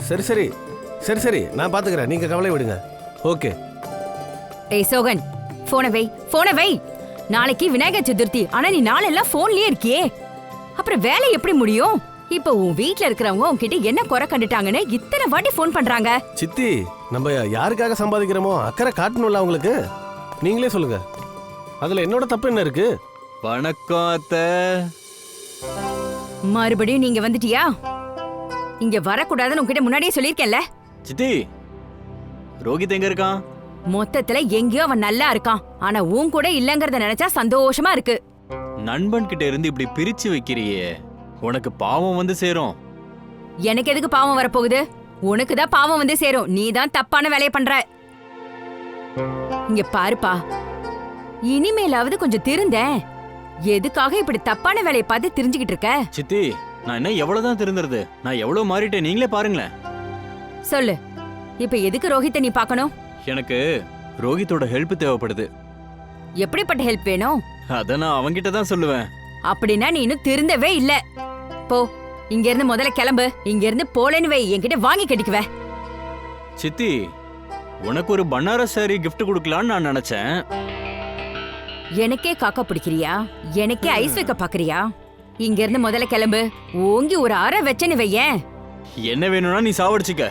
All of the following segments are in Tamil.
சரி சரி சரி சரி நான் பாத்துக்கிறேன், நீங்க கவலை விடுங்க. ஓகே. ஏய் சோகன், போன வை. நாளைக்கு விநாயகர் சதுர்த்தி, ஆனா நீ நாளெல்லாம் போன்லயே இருக்கியே, அப்புறம் வேலை எப்படி முடியும்? இப்ப உன் வீட்ல இருக்கிறவங்க உன்கிட்ட என்ன குறை கண்டுட்டாங்கன்னு இத்தனை வாட்டி போன் பண்றாங்க. சித்தி, நம்ம யாருக்காக சம்பாதிக்கிறோமோ அக்கறை காட்டணும்ல அவங்களுக்கு. நீங்களே சொல்லுங்க, அதுல என்னோட தப்பு என்ன இருக்கு? வணக்கம் அத்தை. மறுபடியும் நீங்க வந்துட்டியா? இங்க வரக்கூடாதுன்னு உன்கிட்ட முன்னாடியே சொல்லிருக்கேன்ல. சித்தி, ரோஹித் எங்க இருக்கான்? மொத்தத்துல எங்கேயோ அவன் நல்லா இருக்கான், ஆனா உன் கூட இல்லங்கறத நினைச்சா சந்தோஷமா இருக்கு. நண்பன் கிட்ட இருந்து இப்படி பிரிச்சு வைக்கிறியே, உனக்கு பாவம் வந்து சேரும். எனக்கு எதுக்கு பாவம் வரப்போகுது? உனக்குதான் பாவம் வந்து சேரும். நீ தான் தப்பான வேலையை பண்ற. இங்க பாருப்பா, இனிமேலாவது கொஞ்சம் திருந்தேன். எதுக்காக இப்படி தப்பான வேலையை பார்த்து தெரிஞ்சுக்கிட்டு இருக்க? சித்தி, நான் என்ன எவ்வளவுதான் திருந்துறது? நான் எவ்வளவு மாறிட்டேன், நீங்களே பாருங்களேன். சொல்லு, இப்ப எதுக்கு ரோஹித்தை நீ பார்க்கணும்? எனக்கு ரோஹித்தோட ஹெல்ப் தேவைப்படுது. எப்படிப்பட்ட ஹெல்ப் வேணும்? அத நான் அவன்கிட்ட தான் சொல்லுவேன். அப்படின்னா நீ இன்னும் திருந்தவே இல்ல. போ, இங்க இருந்து முதல்ல கிளம்பு. இங்க இருந்து போலன்னு வை, என்கிட்ட வாங்கி கட்டிக்குவ. சித்தி, உனக்கு ஒரு பனாரஸ் சாரி கிஃப்ட் கொடுக்கலான்னு நான் நினைச்சேன். எனக்கே காக்கா பிடிக்கிறியா? எனக்கே ஐஸ் வைக்க பாக்குறியா? இங்க இருந்து முதல்ல கிளம்பு. ஓங்கி ஒரு அரை வச்சன்னு வையேன். என்ன வேணும்னா நீ சாவடிச்சுக்க.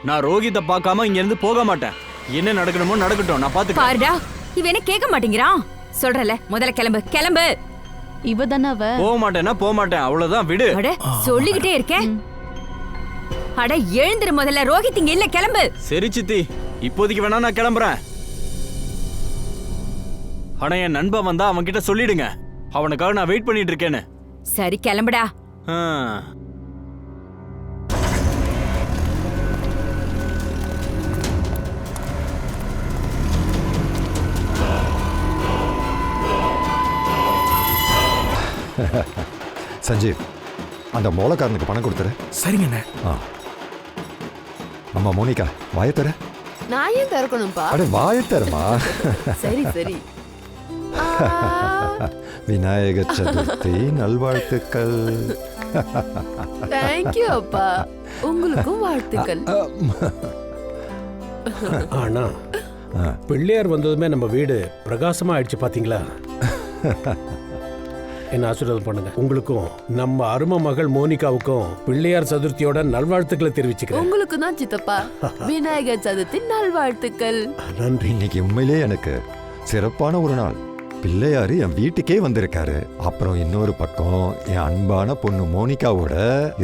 நான் ரோஹித்தை பார்க்காம இங்க இருந்து போக மாட்டேன். என்ன நடக்கணுமோ நடக்கட்டும், நான் பாத்துக்கிறேன். பாருடா, இவ என்ன கேட்க மாட்டேங்கிறான். சொல்றல, முதல்ல கிளம்பு. இவ தானே அவ? போக மாட்டேன்னா போக மாட்டேன், அவ்வளவுதான், விடு. அட, சொல்லிக்கிட்டே இருக்கேன். அட எழுந்திரு முதல்ல. ரோஹித் இங்க இல்ல, கிளம்பு. சரி சித்தி, இப்போதைக்கு வேணா நான் கிளம்புறேன். ஆனா என் நண்பன் வந்தா அவன் கிட்ட சொல்லிடுங்க, அவனுக்காக நான் வெயிட் பண்ணிட்டு இருக்கேன்னு. சரி, கிளம்புடா. சஞ்சீவ், அந்த மூலக்காரனுக்கு பணம் கொடுத்துரு. சரிங்கண்ணே. அம்மா மோனிகா, வாயத்தர. நான் ஏன் திறக்கணும்பா? அட வாயத்தரமா. சரி சரி. விநாயகர் சதுர்த்தி நல்வாழ்த்துக்கள். தேங்க்யூ அப்பா, உங்களுக்கும் வாழ்த்துக்கள். ஆனா பிள்ளையார் வந்ததுமே நம்ம வீடு பிரகாசமா ஆயிடுச்சு பாத்தீங்களா? என்ன ஆசீர்வாதம் பண்ணுங்க. உங்களுக்கும் நம்ம அருமை மகள் மோனிகாவுக்கும் பிள்ளையார் சதுர்த்தியோட நல்வாழ்த்துக்களை தெரிவிச்சுக்கிறேன். உங்களுக்கு தான் சித்தப்பா, விநாயகர் சதுர்த்தி நல்வாழ்த்துக்கள். நன்றி. இன்னைக்கு உண்மையிலே எனக்கு சிறப்பான ஒரு நாள். பிள்ளையாரு என் வீட்டுக்கே வந்திருக்காரு. அப்புறம் இன்னொரு பக்கம் என் அன்பான பொண்ணு மோனிகாவோட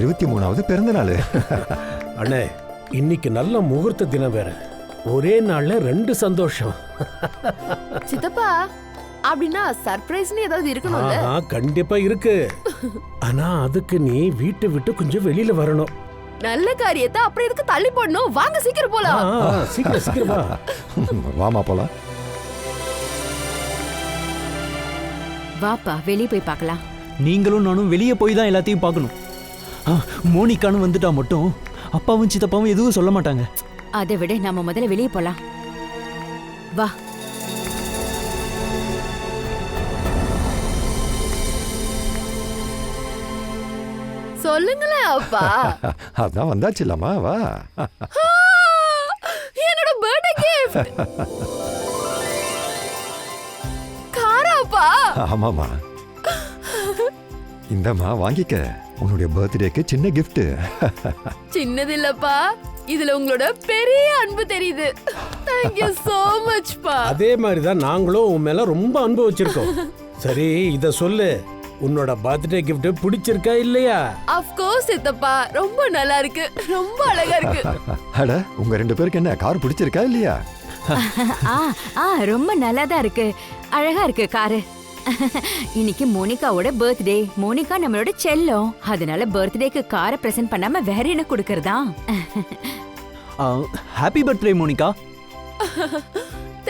23வது பிறந்த நாள். அண்ணே, இன்னைக்கு நல்ல முகூர்த்த தினம் வேற. ஒரே நாள்ல 2 சந்தோஷம். சித்தப்பா, அப்படின்னா சர்ப்ரைஸ்னு ஏதாவது இருக்கணும்ல? கண்டிப்பா இருக்கு. ஆனா அதுக்கு நீ வீட்டை விட்டு கொஞ்சம் வெளியில வரணும். நல்ல காரியத்தை அப்புறம் எதுக்கு தள்ளி போடணும்? வாங்க சீக்கிரம் போலாம். சீக்கிரம் வா. வாமா போலாம். வாப்பா, வெளியே போய் பார்க்கலாம். நீங்களும் நானும் வெளியே போய் தான் எல்லாத்தையும் பார்க்கணும். மோனிகான்னு வந்துட்டா மட்டும் அப்பாவும் சித்தப்பாவும் எதுவும் சொல்ல மாட்டாங்க. அதை விட நம்ம முதல்ல வெளியே போலாம். வா. சொல்லுங்களேன் அப்பா. அதான் வந்தாச்சு இல்லம்மா, வா. என்னோட பர்த்டே கிஃப்ட். காராப்பா? ஆமாமா, இந்தம்மா வாங்கிக்க. உன்னுடைய பர்த்டேக்கு சின்ன கிஃப்ட். சின்னது இல்லப்பா, இதுல உங்களோட பெரிய அன்பு தெரியுது. Thank you so much பா. அதே மாதிரி தான் நாங்களும் உன் மேல ரொம்ப அன்பு வச்சிருக்கோம். சரி, இத சொல்லு, உன்னோட பர்த்டே கிஃப்ட் பிடிச்சிருக்கா இல்லையா? Of course சித்தப்பா, ரொம்ப நல்லா இருக்கு, ரொம்ப அழகா இருக்கு. அட, உங்க 2 பேருக்கு என்ன கார் பிடிச்சிருக்கா இல்லையா? ரொம்ப நல்லா தான் இருக்கு, அழகா இருக்கு காரு. இன்னைக்கு மோனிகாவோட பர்த்டே. மோனிகா நம்மளோட செல்லம், அதனால பர்த்டேக்கு காரை பிரசன்ட் பண்ணாம வேற என்ன கொடுக்கறதா? Happy birthday Monika.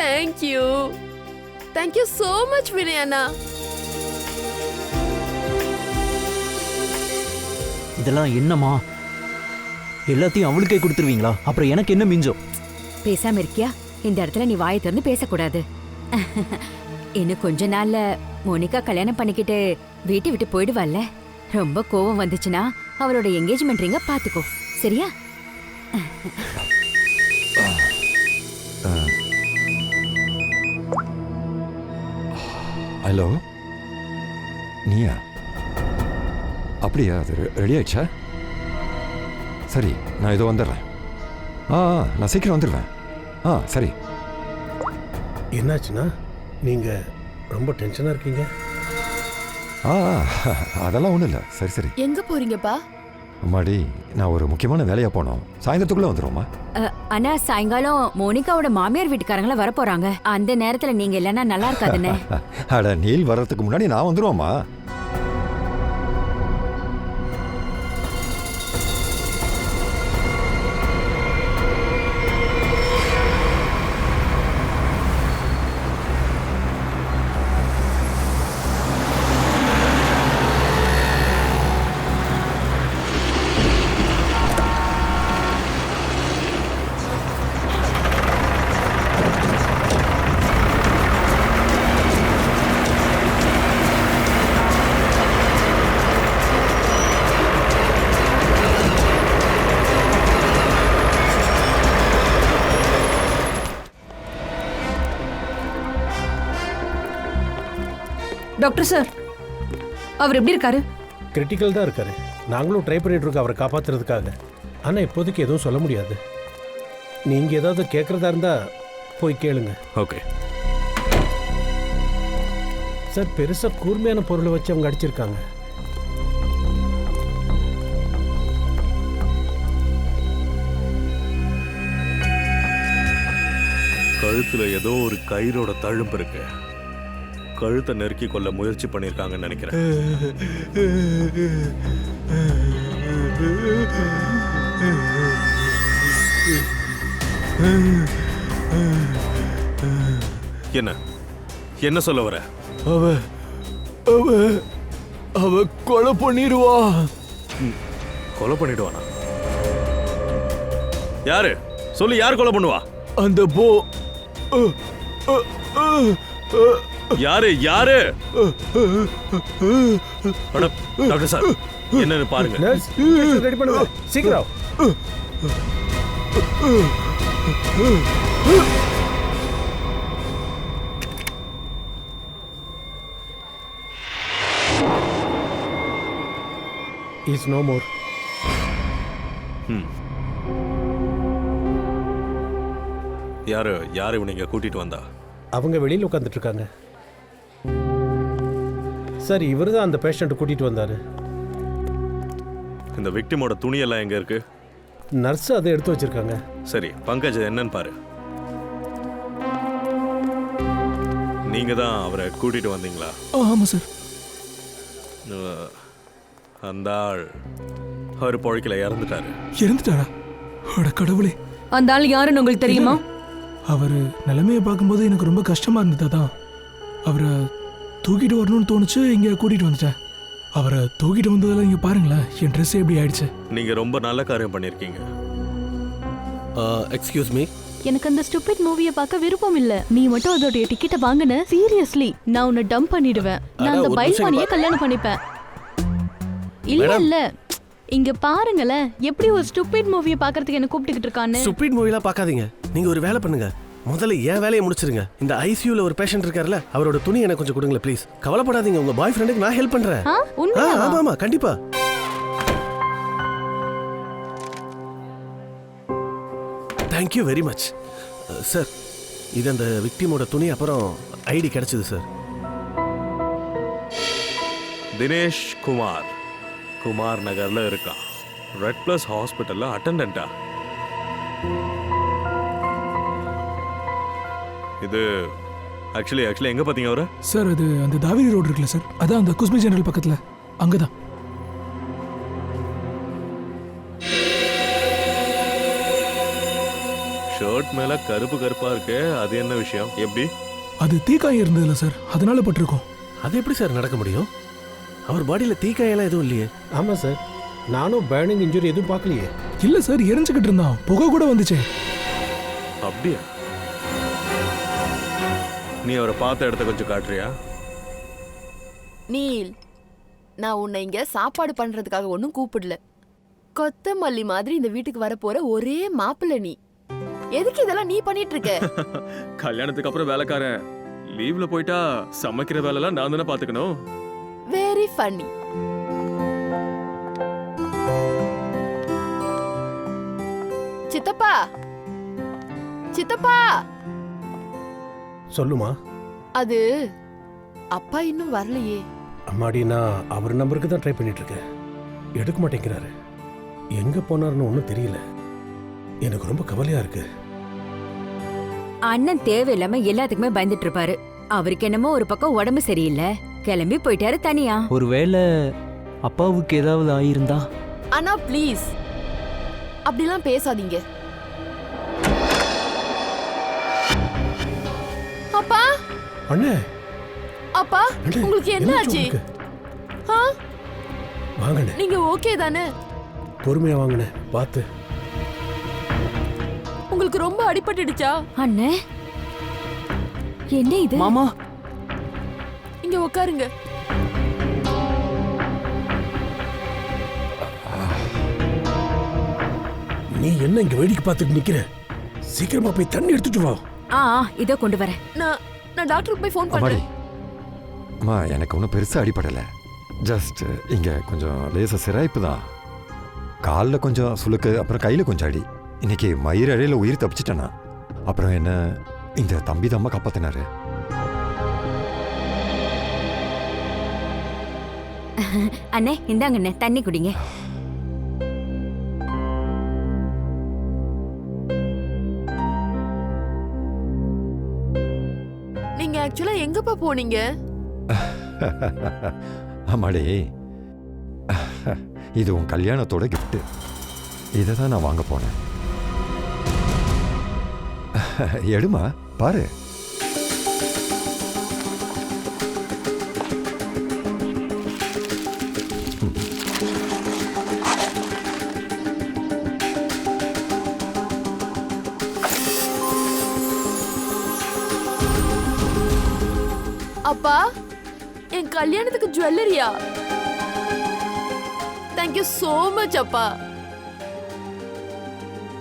Thank you. Thank you so much வினயண்ணா. இதெல்லாம் என்னம்மா? எல்லாத்தையும் அவளுக்கே கொடுத்துருவீங்களா? அப்புறம் எனக்கு என்ன மிஞ்சம்? பேசாம இருக்கியா? இந்த இடத்துல நீ வாயை திறந்து பேசக்கூடாது. இன்னும் கொஞ்ச நாள்ல மோனிகா கல்யாணம் பண்ணிக்கிட்டு வீட்டை விட்டு போயிடுவாள்ல. ரொம்ப கோவம் வந்துச்சுன்னா அவளோட என்கேஜ்மெண்ட் ரிங்க பாத்துக்கோ, சரியா? ஹலோ, நீயா? அப்படியா? அது ரெடி ஆயிடுச்சா? சரி, நான் இதோ வந்துடுறேன். நான் சீக்கிரம் வந்துடுவேன். சரி. என்னாச்சுன்னா நீங்க ரொம்ப டென்ஷனா இருக்கீங்க. அதெல்லாம் ஒன்றும் இல்லை. சரி சரி. எங்க போறீங்கப்பா? அம்மாடி, நான் ஒரு முக்கியமான வேலையாக போனோம். சாயந்தரத்துக்குள்ளே வந்துடுவோம்மா. அண்ணா, சாயங்காலம் மோனிகாவோட மாமியார் வீட்டுக்காரங்கள வர போறாங்க. அந்த நேரத்துல நீங்க இல்லைன்னா நல்லா இருக்காதுன்னு. அட, நீல் வர்றதுக்கு முன்னாடி நான் வந்துடுவோம்மா. டாக்டர் சார், அவர் எப்படி இருக்காரு? கிரிட்டிக்கல் தான் இருக்காரு. நாங்களும் ட்ரை பண்ணிட்டு இருக்கோம் அவரை காப்பாத்துறதுக்காக. ஆனா இப்போதைக்கு எதுவும் சொல்ல முடியாது. நீங்க ஏதாவது கேட்கறதா இருந்தா போய் கேளுங்க. ஓகே சார், பெருசா கூர்மையான பொருளை வச்சு அவங்க அடிச்சிருக்காங்க. கழுத்துல ஏதோ ஒரு கயிறோட தழும்பு இருக்கு. கழுத்தை நெருக்கி கொள்ள முயற்சி பண்ணிருக்காங்கன்னு நினைக்கிறேன். என்ன என்ன சொல்ல வர? அவ கொலை பண்ணிடுவா. கொலை பண்ணிடுவானா? யாரு சொல்லு, யார் கொலை பண்ணுவா? அந்த யாரு யாரு? டாக்டர் சார், என்னன்னு பாருங்க. நர்ஸ், ரெடி பண்ணுங்க சீக்கிரம். Is no more. யாரு யாரு இவனை கூட்டிட்டு வந்தா? அவங்க வெளியில உட்காந்துட்டு இருக்காங்க. சார், இவர் தான் அந்த பேஷண்ட் கூட்டிட்டு வந்தாரு. இந்த விக்டிமோட துணியெல்லாம் எங்க இருக்கு? நர்ஸ் அதை எடுத்து வச்சிருக்காங்க. சரி, பங்கஜ் என்னன்னு பாரு. நீங்க தான் அவரை கூட்டிட்டு வந்தீங்களா? ஆமா சார். அந்த ஆள் அவர் பொழைக்கல, இறந்துட்டாரு. இறந்துட்டாரா? அட கடவுளே. அந்த ஆள் யாருன்னு உங்களுக்கு தெரியுமா? அவர் நிலைமையை பார்க்கும்போது எனக்கு ரொம்ப கஷ்டமா இருந்ததான் அவரை தூக்கிட்டு வரணும்னு தோணுச்சு. இங்க கூட்டிட்டு வந்துட்டேன். அவரை தூக்கிட்டு வந்ததில் இங்க பாருங்களேன், என் ட்ரெஸ் எப்படி ஆயிடுச்சு. நீங்க ரொம்ப நல்ல காரியம் பண்ணிருக்கீங்க. எக்ஸ்கியூஸ் மீ, எனக்கு அந்த ஸ்டூபிட் மூவியை பார்க்க விருப்பம் இல்ல. நீ மட்டும் அதோட டிக்கெட்டை வாங்குன, சீரியஸ்லி நான் உன்னை டம்ப் பண்ணிடுவேன். நான் அந்த பைல்வானியை கல்யாணம் பண்ணிப்பேன். இல்ல இல்ல, இங்க பாருங்களேன், எப்படி ஒரு ஸ்டூபிட் மூவியை பார்க்கிறதுக்கு என்ன கூப்பிட்டுக்கிட்டு இருக்கான்னு. ஸ்டூபிட் மூவிலாம் பார்க்காதீங்க. நீங்க ஒரு வேலை பண்ணுங்க, முதல்ல என் வேலையை முடிச்சிருங்க. இந்த ஐசியூல ஒரு பேஷண்ட் இருக்காருல்ல, அவரோட துணி எனக்கு கொஞ்சம் கொடுங்களேன் ப்ளீஸ். கவலைப்படாதீங்க, உங்க பாய் ஃப்ரெண்டுக்கு நான் ஹெல்ப் பண்றேன். ஆமா ஆமா கண்டிப்பா. Thank you very much sir. இது அந்த விக்டிமோட துணி, அப்புறம் ஐடி கிடைச்சது சார். தினேஷ் குமார், குமார் நகர்ல இருக்கான். ரெட் பிளஸ் ஹாஸ்பிட்டல்ல அட்டெண்டன்டா. இது ஆக்சுவலி எங்க பாத்தீங்க அவரை? சார், அது அந்த தாவிரி ரோடு இருக்குல்ல சார், அதான் அந்த குஸ்மி ஜெனரல் பக்கத்துல, அங்கதான். ஷர்ட் மேல கருப்பு கருப்பா இருக்கு, அது என்ன விஷயம்? எப்படி? அது தீக்காயம் இருந்ததுல சார், அதனால பட்டிருக்கோம். அது எப்படி சார் நடக்க முடியும்? அவர் பாடியில தீக்காயெல்லாம் எதுவும் இல்லையே. ஆமா சார், நானும் பேர்னிங் இன்ஜுரி எதுவும் பார்க்கலையே. இல்ல சார், எரிஞ்சுக்கிட்டு இருந்தான், புகை கூட வந்துச்சே. அப்படியா? நீ அவரை பார்த்த இடத்த கொஞ்சம் காட்டுறியா? நீல், நான் உன்னை இங்க சாப்பாடு பண்றதுக்காக ஒன்றும் கூப்பிடல. கொத்தமல்லி மாதிரி இந்த வீட்டுக்கு வர போற ஒரே மாப்பிள்ளை நீ. எதுக்கு இதெல்லாம் நீ பண்ணிட்டு இருக்க? கல்யாணத்துக்கு அப்புறம் வேலைக்காரன் லீவ்ல போயிட்டா சமைக்கிற வேலைலாம் நான் தானே பாத்துக்கணும். Very funny. சித்தப்பா, சித்தப்பா. சொல்லுமா. அது அப்பா இன்னும் வரலையே. அம்மாடி, நான் அவர் நம்பருக்கு தான் ட்ரை பண்ணிட்டு இருக்கேன். எடுக்க மாட்டேங்கிறாரு. எங்க போனாருன்னு ஒன்றும் தெரியல. எனக்கு ரொம்ப கவலையா இருக்கு. அண்ணன் தேவையில்லாம எல்லாத்துக்குமே பயந்துட்டு இருப்பாரு. அவருக்கு என்னமோ ஒரு பக்கம் உடம்பு சரியில்லை, கிளம்பி போயிட்டாரு தனியா. ஒருவேளை அப்பாவுக்கு ஏதாவது ஆயிருந்தா? அண்ணா ப்ளீஸ் அப்படிலாம் பேசாதீங்க. அப்பா, அண்ணே, அப்பா, உங்களுக்கு என்ன ஆச்சு? வாங்கண்ணே. நீங்க ஓகே தானே? பொறுமையா வாங்கண்ணே, பார்த்து. உங்களுக்கு ரொம்ப அடிபட்டுடுச்சா? அண்ணே, என்ன இது? மாமா, இங்க உட்காருங்க. நீ என்ன இங்க வேடிக்கை பார்த்துட்டு நிக்கிற? சீக்கிரமா போய் தண்ணி எடுத்துட்டு வா. இதோ கொண்டு வரேன். நான் டாக்டருக்கு போய் ஃபோன் அம்மாடி, பண்றேன். அம்மா எனக்கு ஒன்றும் பெருசாக அடிபடலை. ஜஸ்ட் இங்கே கொஞ்சம் லேசாக சிராய்ப்பு தான். காலில் கொஞ்சம் சுளுக்கு, அப்புறம் கையில் கொஞ்சம் அடி. இன்னைக்கு மயிர் அழையில் உயிர் தப்பிச்சிட்டேனா. அப்புறம் என்ன, இந்த தம்பி தம்மா காப்பாத்தினாரு. அண்ணே, இந்தாங்க அண்ணே, தண்ணி குடிங்க. நீங்க ஆக்சுவலா எங்கப்பா போனீங்க? ஆமாடே, இது உன் கல்யாணத்தோட கிஃப்ட். இதை தான் நான் வாங்க போனேன். எடுமா, பாரு. அப்பா, என் கல்யாணத்துக்கு ஜுவல்லரியா? தேங்க்யூ சோ மச் அப்பா.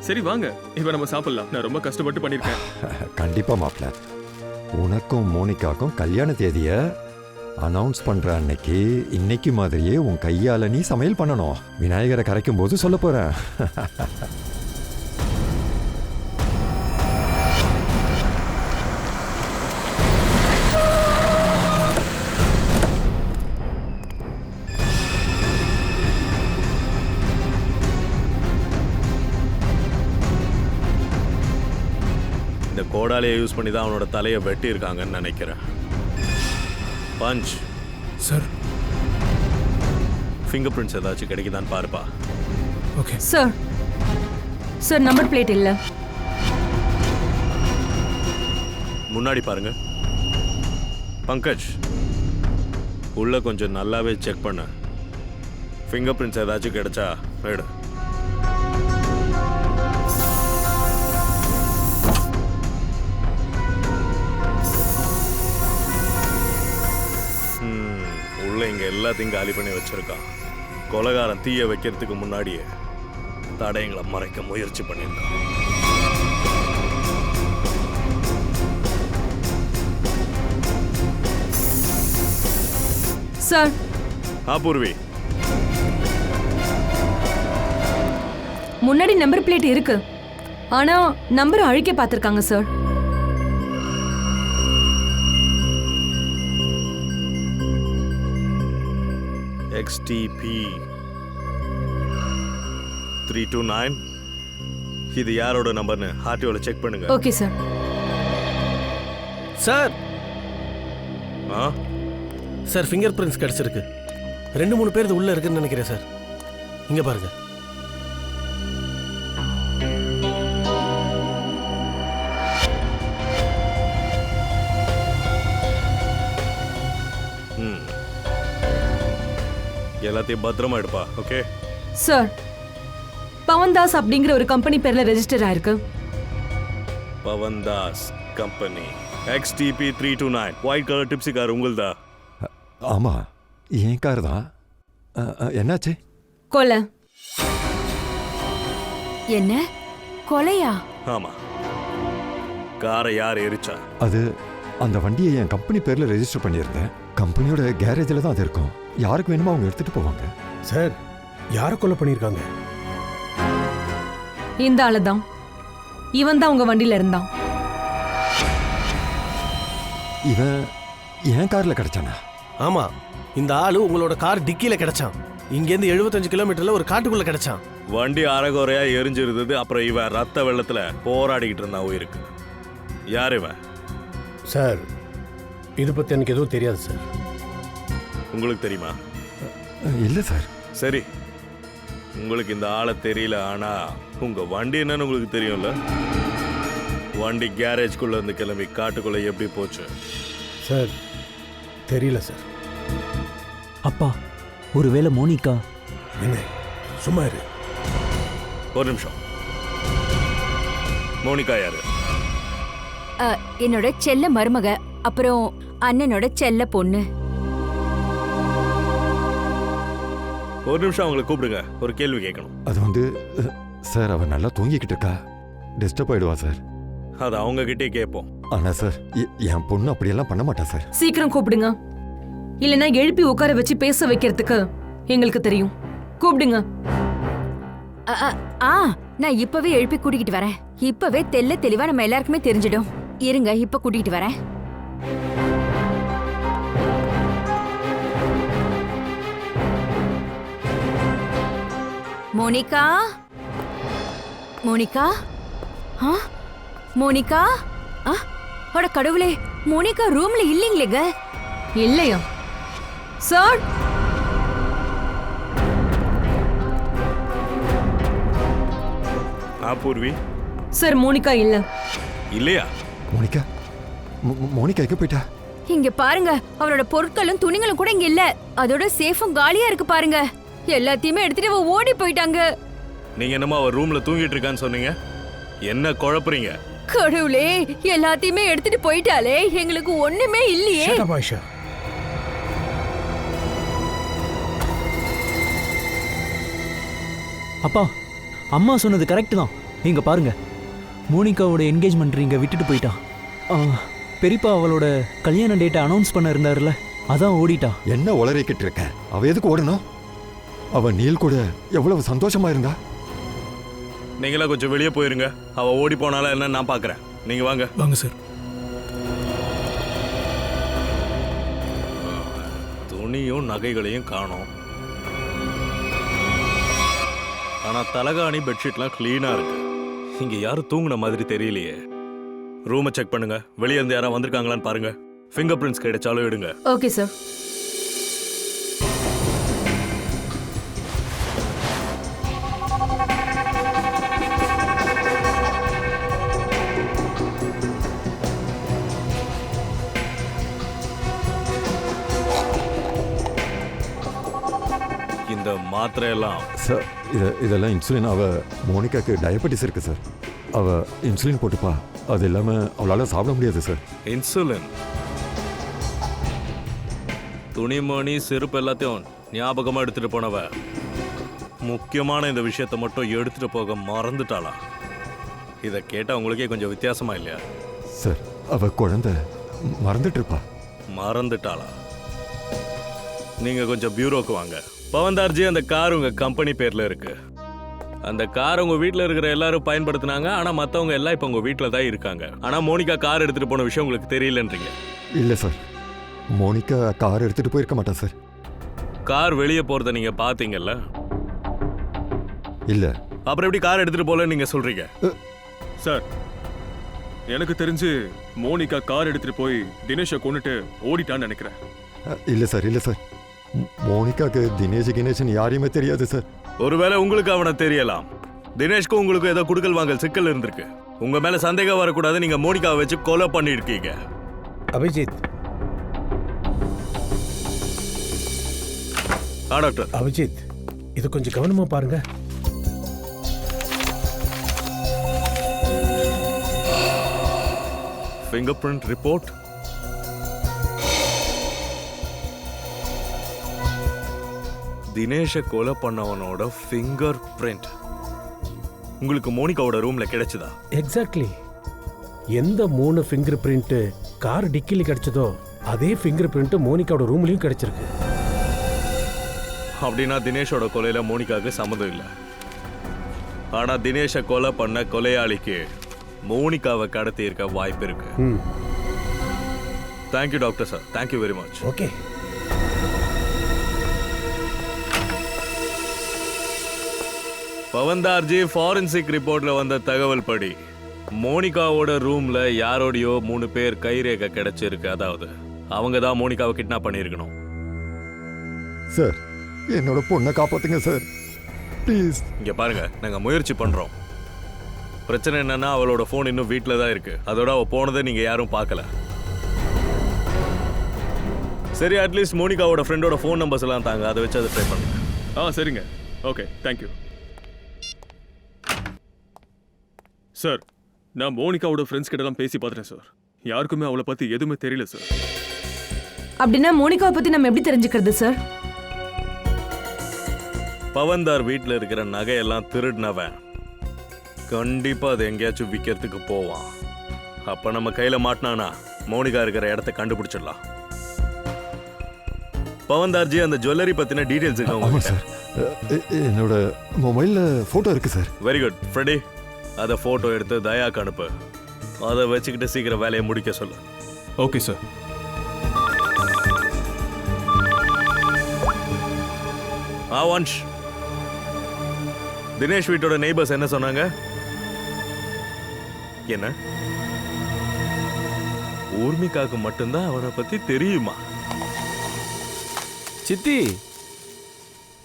சரி வாங்க, இப்ப நம்ம சாப்பிடலாம். நான் ரொம்ப கஷ்டப்பட்டு பண்ணிருக்கேன். கண்டிப்பா மாப்ள. உனக்கும் மோனிகாக்கும் கல்யாண தேதிய அனௌன்ஸ் பண்ற அன்னைக்கு இன்னைக்கு மாதிரியே உன் கையால நீ சமையல் பண்ணணும். விநாயகரை கரைக்கும் போது சொல்ல போறேன். இந்த கோடாலியை யூஸ் பண்ணி தான் அவனோட தலையை வெட்டி இருக்காங்கன்னு நினைக்கிறேன். பஞ்ச் சார், ஃபிங்கர் பிரிண்ட்ஸ் ஏதாச்சும் கிடைக்குதான்னு பாருப்பா. Okay sir. Sir, number plate இல்ல. முன்னாடி பாருங்க. பங்கஜ், உள்ள கொஞ்சம் நல்லாவே செக் பண்ண. ஃபிங்கர் பிரிண்ட்ஸ் ஏதாச்சும் கிடைச்சா எடு. உள்ள இங்க எல்லாத்தையும் காலி பண்ணி வச்சிருக்கான். கொலைகாரன் தீய வைக்கிறதுக்கு முன்னாடியே தடயங்களை மறைக்க முயற்சி பண்ணியிருக்கான். சார். பூர்வி, முன்னாடி நம்பர் பிளேட் இருக்கு, ஆனா நம்பர் அழிக்க பார்த்திருக்காங்க சார். XTP 329. இது யாரோட நம்பர்னு ஆர்டிஓல செக் பண்ணுங்க. Okay sir. Sir, sir finger prints கிடைச்சிருக்கு. 2-3 பேர் உள்ள இருக்குன்னு நினைக்கிறேன் சார். இங்க பாருங்க. எல்லாத்தையும் பத்திரமா எடுப்பா. Okay sir. பவன்தாஸ் அப்படிங்கிற ஒரு கம்பெனி பேர்ல ரெஜிஸ்டர் ஆயிருக்கு. Pavandas company, XTP 329. White colour டிப்ஸி கார் உங்களுதா? ஆமா, என் கார் தான். என்னாச்சு? கொலை. என்ன கொலையா? ஆமா. காரை யார் எரிச்சா? அது அந்த வண்டியை என் கம்பெனி பேர்ல ரெஜிஸ்டர் பண்ணியிருந்தேன். கம்பெனியோட கேரேஜில் தான் அது இருக்கும். யாருக்கு வேணுமோ அவங்க எடுத்துட்டு போவாங்க. சார், யாரை கொலை பண்ணியிருக்காங்க? இந்த ஆளுதான். இவன் தான் உங்க வண்டியில இருந்தான். இவன் என் கார்ல கிடைச்சானா? ஆமா, இந்த ஆளு உங்களோட கார் டிக்கியில கிடைச்சான். இங்கேருந்து 75 கிலோமீட்டர்ல ஒரு காட்டுக்குள்ள கிடைச்சான். வண்டி அரைகுறையா எரிஞ்சிருந்தது. அப்புறம் இவன் ரத்த வெள்ளத்துல போராடிக்கிட்டு இருந்தான் உயிருக்கு. யார் இவன்? சார், இது பத்தி எனக்கு எதுவும் தெரியாது சார். உங்களுக்கு தெரியுமா? இல்லை சார். சரி, உங்களுக்கு இந்த ஆளை தெரியல, ஆனா உங்க வண்டி என்னன்னு உங்களுக்கு தெரியும்ல. வண்டி கேரேஜ்குள்ள இருந்து கிளம்பி காட்டுக்குள்ள எப்படி போச்சு? சார், தெரியல சார். அப்பா, ஒருவேளை மோனிகா. என்ன, சும்மா இரு. ஒரு நிமிஷம். மோனிகா யாரு? என்னோட செல்ல மருமக, அப்புறம் அண்ணனோட செல்ல பொண்ணு. ஒரு நிமிஷம் அவங்களை கூப்பிடுங்க, ஒரு கேள்வி கேட்கணும். அது வந்து சார், அவன் நல்லா தூங்கிக்கிட்டு இருக்கா. டிஸ்டர்ப் ஆயிடுவா சார். அது அவங்க கிட்டே கேட்போம். ஆனா சார், என் பொண்ணு அப்படியெல்லாம் பண்ண மாட்டா சார். சீக்கிரம் கூப்பிடுங்க, இல்லைன்னா எழுப்பி உட்கார வச்சு பேச வைக்கிறதுக்கு எங்களுக்கு தெரியும். கூப்பிடுங்க. நான் இப்பவே எழுப்பி கூட்டிகிட்டு வரேன். இப்பவே தெளிவா நம்ம எல்லாருக்குமே தெரிஞ்சிடும். இருங்க, இப்ப கூட்டிகிட்டு வரேன். மோனிகா, மோனிகா, மோனிகா. அட கடவுளே, மோனிகா ரூம்ல இல்லீங்களேங்க. இல்லையா சார்? பூர்வி சார், மோனிகா இல்ல. இல்லையா? மோனிகா, மோனிகா எங்க போயிட்டா? இங்க பாருங்க, அவரோட பொருட்களும் துணிகளும் கூட இங்க இல்ல. அதோட சேஃபும் காலியா இருக்கு பாருங்க. எல்லாத்தையுமே எடுத்துட்டு அவ ஓடி போயிட்டாங்க. நீங்க என்னமோ அவர் ரூம்ல தூங்கிட்டு இருக்கான்னு சொன்னீங்க. என்ன குழப்புறீங்க? கடவுளே, எல்லாத்தையுமே எடுத்துட்டு போயிட்டாலே, எங்களுக்கு ஒண்ணுமே இல்லையே. அப்பா, அம்மா சொன்னது கரெக்ட் தான். இங்க பாருங்க, மோனிகாவோட என்கேஜ்மெண்ட் இங்க விட்டுட்டு போயிட்டான். பெரியப்பா அவளோட கல்யாண டேட்டை அனௌன்ஸ் பண்ண இருந்தாருல, அதான் ஓடிட்டா. என்ன உளறிக்கிட்டு இருக்க? அவ எதுக்கு ஓடணும்? அவ நீல் கூட எவ்வளவு சந்தோஷமா இருந்தா. நீங்களா கொஞ்சம் வெளியே போயிருங்க. அவ ஓடி போனாலும் என்ன நான் பாக்குறேன். நீங்க வாங்க. வாங்க சார். துணியும் நகைகளையும் காணோம். ஆனா தலகாணி பெட்ஷீட்லாம் கிளீனா இருக்கு. இங்க யாரும் தூங்குன மாதிரி தெரியலையே. ரூமை செக் பண்ணுங்க. வெளியே இருந்து யாராவது வந்திருக்காங்களான்னு பாருங்க. ஃபிங்கர் பிரிண்ட்ஸ் கிடைச்சாலும் எடுங்க. Okay sir. இந்த மாத்திரை எல்லாம் சார், இதெல்லாம் இன்சுலின். அவ மோனிகாக்கு டயபெட்டிஸ் இருக்கு சார். அவ இன்சுலின் போட்டுப்பா. அது இல்லாம அவளால சாப்பிட முடியாது சார். இன்சுலின், துணிமணி, செருப்பு எல்லாத்தையும் ஞாபகமா எடுத்துட்டு போனவ முக்கியமான இந்த விஷயத்தை மட்டும் எடுத்துட்டு போக மறந்துட்டாளா? இதை கேட்டா உங்களுக்கே கொஞ்சம் வித்தியாசமா இல்லையா? சார், அவ குழந்தை மறந்துட்டு இருப்பா. மறந்துட்டாளா? நீங்க கொஞ்சம் பியூரோக்கு வாங்க. பவன்தார்ஜி, அந்த கார் உங்க கம்பெனி பேர்ல இருக்கு. அந்த கார் உங்க வீட்டுல இருக்கிற எல்லாரும் பயன்படுத்தினாங்க. ஆனா மத்தவங்க எல்லாம் இப்ப உங்க வீட்டுல தான் இருக்காங்க. ஆனா மோனிகா கார் எடுத்துட்டு போன விஷயம் உங்களுக்கு தெரியலன்றீங்க. இல்ல சார், மோனிகா கார் எடுத்துட்டு போயிருக்க மாட்டா சார். கார் வெளியே போறத நீங்க பாத்தீங்கல்ல? இல்ல. அப்புறம் எப்படி கார் எடுத்துட்டு போல நீங்க சொல்றீங்க? சார், எனக்கு தெரிஞ்சு மோனிகா கார் எடுத்துட்டு போய் தினேஷை கொண்டுட்டு ஓடிட்டான்னு நினைக்கிறேன். இல்ல சார், இல்ல சார். மோனிகாக்கு தினேஷ் கணேசன் யாரையுமே தெரியாது சார். ஒருவேளை உங்களுக்கு அவனை தெரியலாம். தினேஷ்க்கு உங்களுக்கு ஏதோ குடுக்கல் வாங்கல் சிக்கல் இருந்திருக்கு. உங்க மேல சந்தேகம் வரக்கூடாது. நீங்க மோனிகாவை வச்சு கொலை பண்ணிருக்கீங்க. அபிஜித். டாக்டர் அபிஜித், இது கொஞ்சம் கவனமா பாருங்க. Finger print report. தினேஷை கொலை பண்ணவனோட ஃபிங்கர் பிரிண்ட். உங்களுக்கு மோனிகாவோட ரூம்ல கிடைச்சதா? எக்ஸாக்ட்லி. எந்த 3 ஃபிங்கர் பிரிண்ட் கார் டிக்கில கிடைச்சதோ அதே ஃபிங்கர் பிரிண்ட் மோனிகாவோட ரூம்லயும் கிடைச்சிருக்கு. அப்படின்னா தினேஷோட கொலையில மோனிகாவுக்கு சம்மந்தம் இல்லை. ஆனா தினேஷை கொலை பண்ண கொலையாளிக்கு மோனிகாவை கடத்தி இருக்க வாய்ப்பு இருக்கு. Thank you doctor sir, thank you very much. Okay. பவன்தார்ஜி, ஃபாரன்சிக் ரிப்போர்ட்ல வந்த தகவல் படி மோனிகாவோட ரூம்ல யாரோடையோ 3 பேர் கைரேகை கிடைச்சிருக்கு. அதாவது அவங்க தான் மோனிகாவை கிட்னாப் பண்ணியிருக்கணும். சார், என்னோட பொண்ணை காப்பாத்துங்க சார், ப்ளீஸ். இங்க பாருங்க, நாங்க முயற்சி பண்றோம். பிரச்சனை என்னன்னா அவளோட போன் இன்னும் வீட்டில் தான் இருக்கு. அதோட அவ போனதை நீங்க யாரும் பார்க்கல. சரி, அட்லீஸ்ட் மோனிகாவோட ஃப்ரெண்டோட ஃபோன் நம்பர்ஸ் எல்லாம் தாங்க, அதை வச்சு அதை ட்ரை பண்ணுங்க. சரிங்க. Okay, thank you sir. நான் மோனிகாவோட ஃப்ரெண்ட்ஸ் கிட்டலாம் பேசி பார்த்துட்டேன் சார். யாருக்குமே அவளை பத்தி எதுவுமே தெரியல சார். அப்படின்னா மோனிகாவை பத்தி நம்ம எப்படி தெரிஞ்சுக்கிறது சார்? பவன்தார் வீட்டில் இருக்கிற நகையெல்லாம் திருடினவன் கண்டிப்பா அதை எங்கேயாச்சும் விற்கிறதுக்கு போவான். அப்ப நம்ம கையில மாட்டினானா மோனிகா இருக்கிற இடத்த கண்டுபிடிச்சிடலாம். பவன்தார்ஜி, அந்த ஜுவல்லரி பத்தின டீடைல்ஸ் இருக்கு ஆமாம் சார், என்னோட மொபைல்ல போட்டோ இருக்கு சார். வெரி குட் ஃப்ரெடி, அதை போட்டோ எடுத்து தயாக்கு அனுப்பு. அதை வச்சுக்கிட்டு சீக்கிரம் வேலையை முடிக்க சொல்லு. Okay sir. வன்ஷ், தினேஷ் வீட்டோட நெய்பர்ஸ் என்ன சொன்னாங்க? என்ன ஊர்மிகாக்கு மட்டும்தான் அவனை பத்தி தெரியுமா? சித்தி,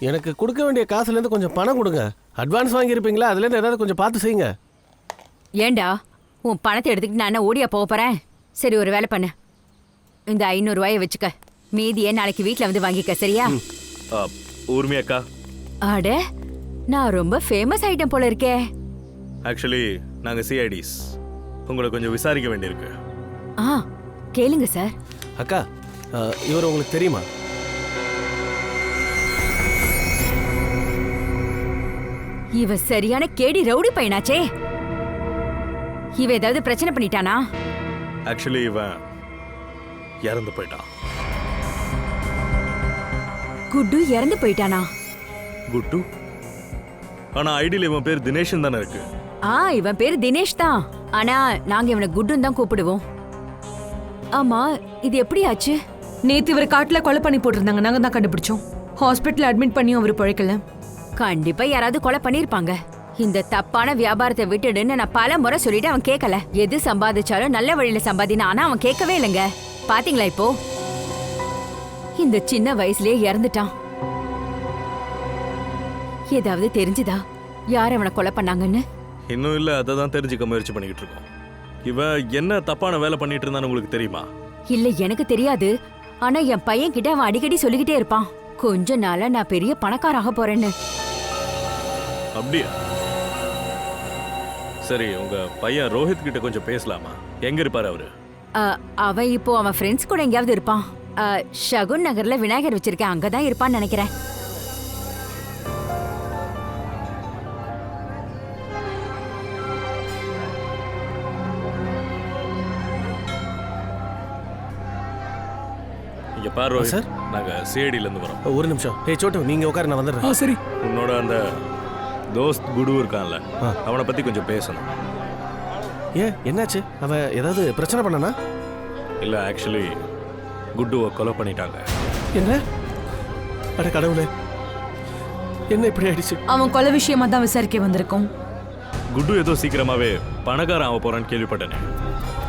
எனக்கு கொடுக்க வேண்டிய காசுலேருந்து கொஞ்சம் பணம் கொடுங்க. அட்வான்ஸ் வாங்கியிருப்பீங்களா? அதுலேருந்து ஏதாவது கொஞ்சம் பார்த்து செய்யுங்க. ஏண்டா உன் பணத்தை எடுத்துக்கிட்டு நான் என்ன ஓடியா போக போறேன்? சரி, ஒரு வேலை பண்ணு. இந்த 500 ரூபாயை வச்சுக்க, மீதியை நாளைக்கு வீட்டில் வந்து வாங்கிக்க, சரியா? ஊர்மி அக்கா, அட, நான் ரொம்ப ஃபேமஸ் ஐட்டம் போல இருக்கே. ஆக்சுவலி நாங்கள் சிஐடிஸ், உங்களை கொஞ்சம் விசாரிக்க வேண்டியிருக்கு. கேளுங்க சார். அக்கா, இவர் உங்களுக்கு தெரியுமா? இவ சரியான கேடி ரவுடி பையனாச்சே. இவ ஏதாவது பிரச்சனை பண்ணிட்டானா? ஆக்சுவலி இவன் இறந்து போயிட்டான். குட்டு இறந்து போயிட்டானா? குட்டு? ஆனா ஐடியில் இவன் பேர் தினேஷன் தானே இருக்கு. இவன் பேரு தினேஷ் தான். ஆனா நாங்க இவனை குட்டுன்னு தான் கூப்பிடுவோம். ஆமா, இது எப்படி ஆச்சு? நேத்து இவர் காட்டுல கொலை பண்ணி போட்டிருந்தாங்க, நாங்க தான் கண்டுபிடிச்சோம். ஹாஸ்பிட்டல் அட்மிட் பண்ணியும் அவர் பிழைக்கல. கண்டிப்பா யாராவது கொலை பண்ணிருப்பாங்க. இந்த தப்பான வியாபாரத்தை விட்டுடுன்னு நான் பல முறை சொல்லிட்டு அவன் கேட்கல. எது சம்பாதிச்சாலும் நல்ல வழியில சம்பாதினா, ஆனா அவன் கேட்கவே இல்லைங்க. பாத்தீங்களா இப்போ இந்த சின்ன வயசுலயே இறந்துட்டான். ஏதாவது தெரிஞ்சுதா யார் அவனை கொலை பண்ணாங்கன்னு? இன்னும் இல்ல, அதை தான் தெரிஞ்சுக்க முயற்சி பண்ணிக்கிட்டு இருக்கோம். இவன் என்ன தப்பான வேலை பண்ணிட்டு இருந்தான்னு உங்களுக்கு தெரியுமா? இல்ல, எனக்கு தெரியாது. ஆனா என் பையன் கிட்ட அவன் அடிக்கடி சொல்லிக்கிட்டே இருப்பான், கொஞ்ச நாளா நான் பெரிய பணக்காராக போறேன்னு. அப்படியா? சரி, உங்க பையன் ரோஹித் கிட்ட கொஞ்சம் பேசலாமா? எங்க இருப்பாரு அவரு? அவன் இப்போ அவன் ஃப்ரெண்ட்ஸ் கூட எங்கேயாவது இருப்பான். ஷகுன் நகர்ல விநாயகர் வச்சிருக்கேன், அங்கதான் இருப்பான்னு நினைக்கிறேன். இங்க பாரு சார், நாங்க சிஐடில இருந்து வரோம். ஒரு நிமிஷம். சோட்டு, நீங்க உட்கார, நான் வந்துடுறேன். சரி. உன்னோட அந்த தோஸ்த் குடு இருக்கான்ல, அவனை பத்தி கொஞ்சம் பேசணும். ஏன், என்னாச்சு? அவன் ஏதாவது பிரச்சனை பண்ணனா? இல்ல, ஆக்சுவலி குட்டுவை கொலை பண்ணிட்டாங்க. என்ன? அட கடவுளே, என்ன இப்படி ஆயிடுச்சு? அவன் கொலை விஷயமா தான் விசாரிக்க வந்திருக்கோம். குட்டு ஏதோ சீக்கிரமாவே பணக்காரன் ஆக போறான்னு கேள்விப்பட்டேனே.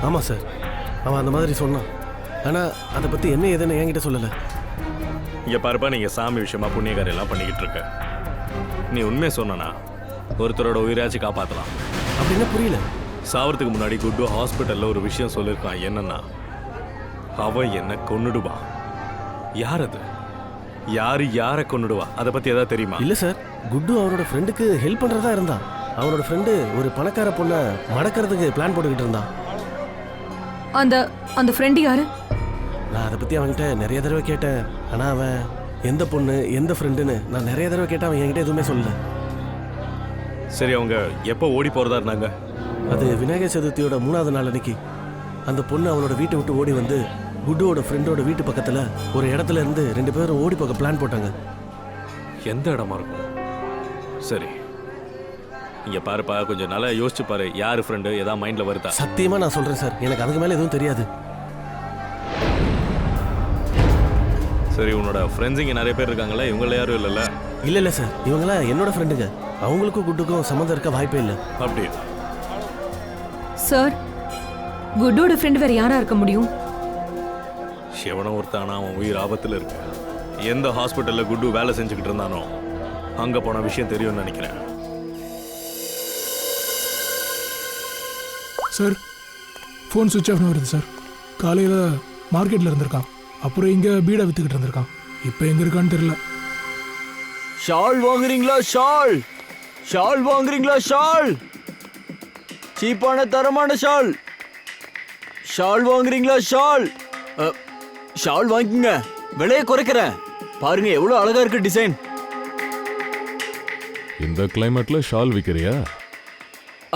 ஆமா சார், அவன் அந்த மாதிரி சொன்னான். ஆனா அதை பத்தி என்ன ஏதுன்னு என்கிட்ட சொல்லல. இங்க பாருப்பா, நீங்க சாமி விஷயமா புண்ணியகாரம் எல்லாம் பண்ணிக்கிட்டு இருக்க. நீ உண்மையை சொன்னா ஒருத்தரோட உயிராச்சும் காப்பாத்தலாம். அப்படின்னு புரியல. சாவறதுக்கு முன்னாடி குட்டு ஹாஸ்பிட்டல்ல ஒரு விஷயம் சொல்லியிருக்கான். என்னன்னா, அவன் என்ன கொன்னுடுவான். யார் அது? யாரை கொன்னுடுவா? அதை பத்தி ஏதாவது தெரியுமா? இல்ல சார், குட்டு அவனோட ஃப்ரெண்டுக்கு ஹெல்ப் பண்றதா இருந்தான். அவனோட ஃப்ரெண்டு ஒரு பணக்கார பொண்ணை மடக்கிறதுக்கு பிளான் போட்டுக்கிட்டு இருந்தான். அந்த ஃப்ரெண்டு யாரு? நான் அதை பத்தி அவன்கிட்ட நிறைய தடவை கேட்டேன். ஆனா அவன் எந்த பொண்ணு எந்த ஃப்ரெண்டுன்னு நான் நிறைய தடவை கேட்டேன். அவன் என்கிட்ட எதுவுமே சொல்லல. சரி, அவங்க எப்போ ஓடி போறதா இருந்தாங்க? அது விநாயகர் சதுர்த்தியோட 3வது நாள் அன்னைக்கு அந்த பொண்ணு அவளோட வீட்டை விட்டு ஓடி வந்து குட்டுவோட ஃப்ரெண்டோட வீட்டு பக்கத்துல ஒரு இடத்துல இருந்து 2 பேரும் ஓடி போக பிளான் போட்டாங்க. எந்த இடமா இருக்கும்? சரி, இங்க பாருப்பா, கொஞ்சம் நல்லா யோசிச்சு பாரு. யாரு ஃப்ரெண்டு? ஏதாவது மைண்ட்ல வருதா? சத்தியமா நான் சொல்றேன் சார், எனக்கு அதுக்கு மேல எதுவும் தெரியாது. சரி, உன்னோட ஃப்ரெண்ட்ஸ் இங்க நிறைய பேர் இருக்காங்களா? இவங்கள யாரும் இல்லைல்ல? இல்ல சார், இவங்களாம் என்னோட ஃப்ரெண்டுங்க. அவங்களுக்கும் குட்டுக்கும் சம்மந்தம் இருக்க வாய்ப்பே இல்லை. அப்படி சார், குட்டோட ஃப்ரெண்ட் வேற யாரா இருக்க முடியும்? சிவனம் ஒருத்தானா, அவன் உயிர் ஆபத்துல இருக்கு. எந்த ஹாஸ்பிட்டல்ல குட்டு வேலை செஞ்சுக்கிட்டு இருந்தானோ அங்க போன விஷயம் தெரியும்னு நினைக்கிறேன். சார், ஃபோன் சுவிட்ச் ஆஃப்னு வருது சார். காலையில் மார்க்கெட்டில் இருந்திருக்கான், அப்புறம் இங்கே பீடா விற்றுக்கிட்டு இருந்திருக்கான். இப்போ எங்கே இருக்கான்னு தெரியல. ஷால் வாங்குறீங்களா? ஷால் ஷால் வாங்குறீங்களா? ஷால் சீப்பான தரமான ஷால். ஷால் வாங்குறீங்களா? ஷால் ஷால் வாங்கிங்க, விலையை குறைக்கிறேன். பாருங்க எவ்வளவு அழகா இருக்கு டிசைன். இந்த கிளைமேட்ல ஷால் விக்கிறியா?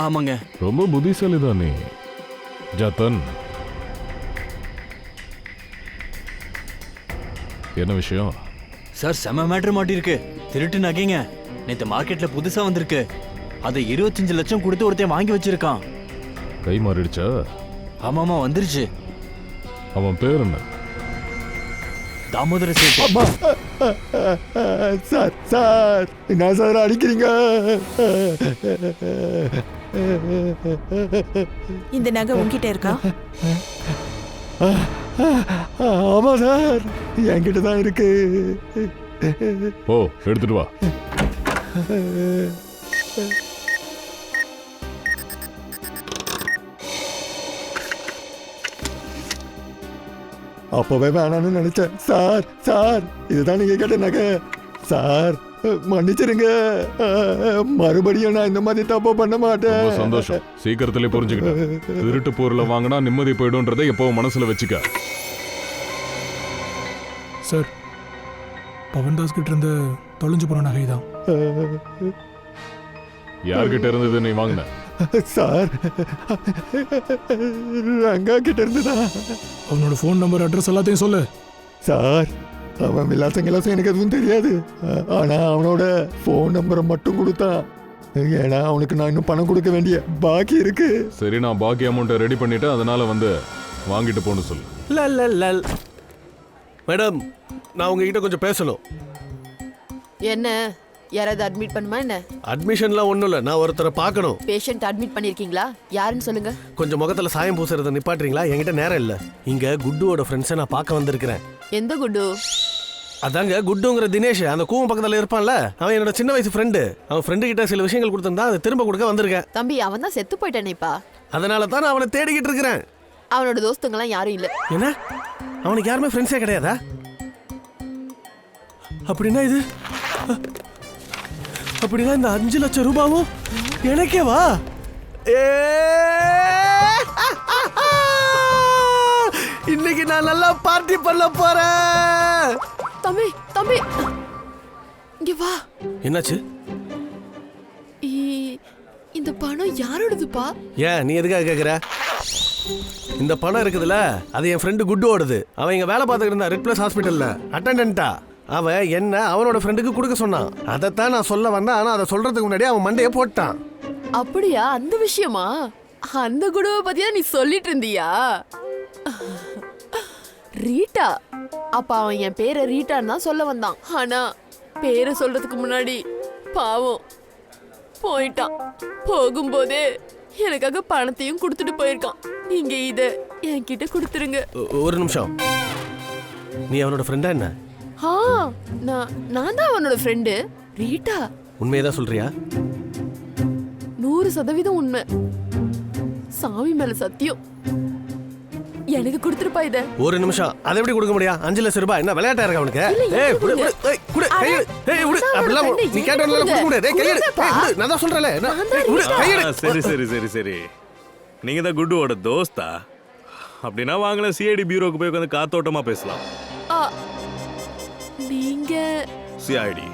ஆமாங்க. ரொம்ப புத்திசாலி தான் நீ ஜத்தன். என்ன விஷயம்? சார், செம மேட்டர் மாட்டிருக்கு. திருட்டு நகைங்க. நேத்து மார்க்கெட்ல புதுசா வந்திருக்கு. அதை 25 லட்சம் கொடுத்து ஒருத்தன் வாங்கி வச்சிருக்கான். கை மாறிடுச்சா? ஆமாமா, வந்துருச்சு. அவன் பேர் என்ன? தாமோதர சேட்டு. சார் சார், என்ன சார் அடிக்கிறீங்க? இந்த நகை உங்ககிட்ட இருக்கா? ஆமா சார், என்கிட்ட தான் இருக்கு. ஓ, எடுத்துட்டு வா. அப்பவே வேணான்னு நினைச்சேன் சார். சார், இதுதான் நீங்க கேட்ட நகை சார். மன்னிச்சிருங்க, மறுபடியும் நான் இந்த மாதிரி தப்பு பண்ண மாட்டேன். ரொம்ப சந்தோஷம், சீக்கிரத்திலே புரிஞ்சுக்கிட்டேன். திருட்டு பொருளை வாங்கினா நிம்மதி போயிடும்ன்றதை எப்பவும் மனசுல வச்சுக்க. சார், பவன்தாஸ் கிட்ட இருந்து தொலைஞ்சு போன நகை தான். யார்கிட்ட இருந்தது நீ வாங்கின? சார், ரங்கா கிட்ட இருந்துதான். அவனோட ஃபோன் நம்பர், அட்ரஸ் எல்லாத்தையும் சொல்லு. சார், அவன் விலாசம் எனக்கு எதுவும் தெரியாது. ஆனா அவனோட ஃபோன் நம்பரை மட்டும் கொடுத்தான். ஏன்னா அவனுக்கு நான் இன்னும் பணம் கொடுக்க வேண்டிய பாக்கி இருக்கு. சரி, நான் பாக்கி அமௌண்ட்டை ரெடி பண்ணிட்டு அதனால வந்து வாங்கிட்டு போன்னு சொல்லு. மேடம், நான் உங்ககிட்ட கொஞ்சம் பேசணும். என்ன, யாராவது அட்மிட் பண்ணுமா என்ன? அட்மிஷன்லாம் ஒன்றும் இல்லை, நான் ஒருத்தரை பார்க்கணும். பேஷண்ட் அட்மிட் பண்ணிருக்கீங்களா? யாருன்னு சொல்லுங்க. கொஞ்சம் முகத்தில் சாயம் பூசுறதை நிப்பாட்டுறீங்களா? என்கிட்ட நேரம் இல்லை. இங்கே குட்டுவோட ஃப்ரெண்ட்ஸை நான் பார்க்க வந்திருக்கிறேன். எந்த குட்டு? அதாங்க குட்டுங்கிற தினேஷ், அந்த கூவம் பக்கத்தில் இருப்பான்ல, அவன் என்னோட சின்ன வயசு ஃப்ரெண்டு. அவன் ஃப்ரெண்டு கிட்ட சில விஷயங்கள் கொடுத்துருந்தா அதை திரும்ப கொடுக்க வந்திருக்கேன். தம்பி, அவன் தான் செத்து போயிட்டானேப்பா. அதனால தான் நான் அவனை தேடிக்கிட்டு இருக்கிறேன். அவனோட தோஸ்துங்கெல்லாம் யாரும் இல்லை. என்ன, அவனுக்கு யாருமே ஃப்ரெண்ட்ஸே கிடையாதா? அப்படின்னா இது, அப்படின்னா இந்த 5 லட்சம் ரூபாவும் எனக்கே வா? இன்னைக்கு நான் நல்லா பார்ட்டி பண்ண போறேன். தம்பி, தம்பி, இங்க வா. என்னாச்சு? இந்த பணம் யாரோடதுப்பா? ஏன் நீ எதுக்காக கேக்குற? இந்த பணம் இருக்குதுல்ல, அது என் ஃப்ரெண்டு குட்டோடது. அவன் இங்க வேலை பார்த்துக்கிட்டு இருந்தா ரெட் பிளஸ் ஹாஸ்பிட்டல்ல அட்டெண்டன்ட்டா. அவன் என்ன அவனோட ஃப்ரெண்டுக்கு கொடுக்க சொன்னான். அதைத்தான் நான் சொல்ல வந்தேன். ஆனா அதை சொல்றதுக்கு முன்னாடி அவன் மண்டையை போட்டான். அப்படியா? அந்த விஷயமா? அந்த குடுவை பத்தியா நீ சொல்லிட்டு இருந்தியா? ரீட்டா? அப்ப அவன் என் பேரை ரீட்டான்னு தான் சொல்ல வந்தான். ஆனா பேரை சொல்றதுக்கு முன்னாடி பாவம் போயிட்டான். போகும்போதே எனக்காக பணத்தையும் கொடுத்துட்டு போயிருக்கான். நீங்க இத என்கிட்ட கொடுத்துருங்க. ஒரு நிமிஷம், நீ அவனோட ஃப்ரெண்டா என்ன? நான் தான் அவனோட ஃப்ரெண்டு. ரீட்டா? உண்மையதான் சொல்றியா? 100% உண்மை. சாமி மேல சத்தியம். எனக்கு கொடுத்துருப்பா இத. ஒரு நிமிஷம், அதை எப்படி கொடுக்க முடியும்? 5 லட்சம் ரூபாய் என்ன விளையாட்டா இருக்க அவனுக்கு? ஏய் குடு ஏய் குடு கையெடு. ஏய் குடு, அப்படிலாம் நீ கேட்டவனால கொடுக்க முடியாது. ஏய் கையெடு. ஏய் குடு, நான் தான் சொல்றேன்ல. ஏய் குடு கையெடு. சரி சரி சரி சரி, நீங்க தான் குட்டுவோட தோஸ்தா? அப்படின்னா வாங்கலாம், சிஐடி பியூரோக்கு போய் உட்காந்து காத்தோட்டமா பேசலாம். நீங்க சிஐடி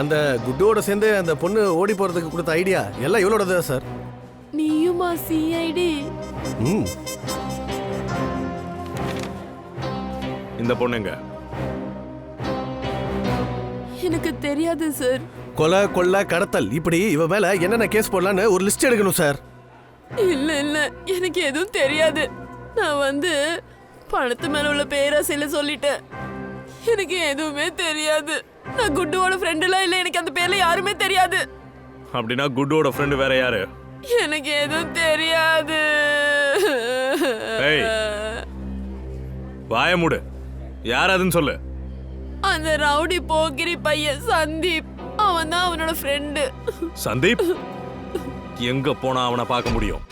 அந்த குட்டோட சேர்ந்து அந்த பொண்ணு ஓடி போறதுக்கு கொடுத்த ஐடியா எல்லாம் இவளோடது சார். நீயுமா சிஐடி? ம். இந்த பொண்ணுங்க எனக்கு தெரியாது சார். கொலை கொள்ளை கடத்தல் இப்படி இவ மேல என்னென்ன கேஸ் போடலான்னு ஒரு லிஸ்ட் எடுக்கணும் சார். இல்ல இல்ல எனக்கு எதுவும் தெரியாது. நான் பணத்து மேல உள்ள பேராசையில சொல்லிட்டேன். எனக்கு எதுவுமே தெரியாது. நான் குட்டுவோட ஃப்ரெண்ட் எல்லாம் இல்ல. எனக்கு அந்த பேர்ல யாருமே தெரியாது. அப்படின்னா குட்டோட ஃப்ரெண்டு வேற யாரு? எனக்கு எதுவும் தெரியாது. ஏய், வாய மூடு. யார் அதுன்னு சொல்லு. அந்த ரவுடி போக்கிரி பையன் சந்தீப், அவன் தான் அவனோட ஃப்ரெண்டு. சந்தீப் எங்க போனா அவனை பார்க்க முடியும்?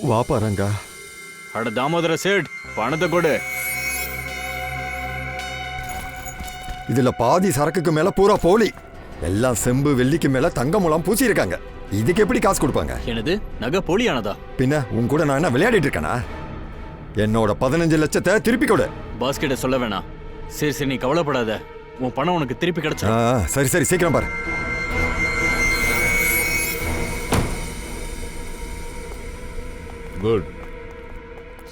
வா பாருங்க. அட தாமோதர சேட், பணத்தை கொடு. இதுல பாதி சரக்குக்கு மேல பூரா போலி. எல்லாம் செம்பு வெள்ளிக்கு மேல தங்க முலாம் பூசி இருக்காங்க. இதுக்கு எப்படி காசு கொடுப்பாங்க? எனது நகை போலியானதா? பின்ன உன் கூட நான் என்ன விளையாடிட்டு இருக்கேனா? என்னோட 15 லட்சத்தை திருப்பி கொடு. பாஸ் கிட்ட சொல்ல வேணாம். சரி சரி, நீ கவலைப்படாத. உன் பணம் உனக்கு திருப்பி கிடைச்சா. சரி சரி, சீக்கிரம் பாரு. குட்,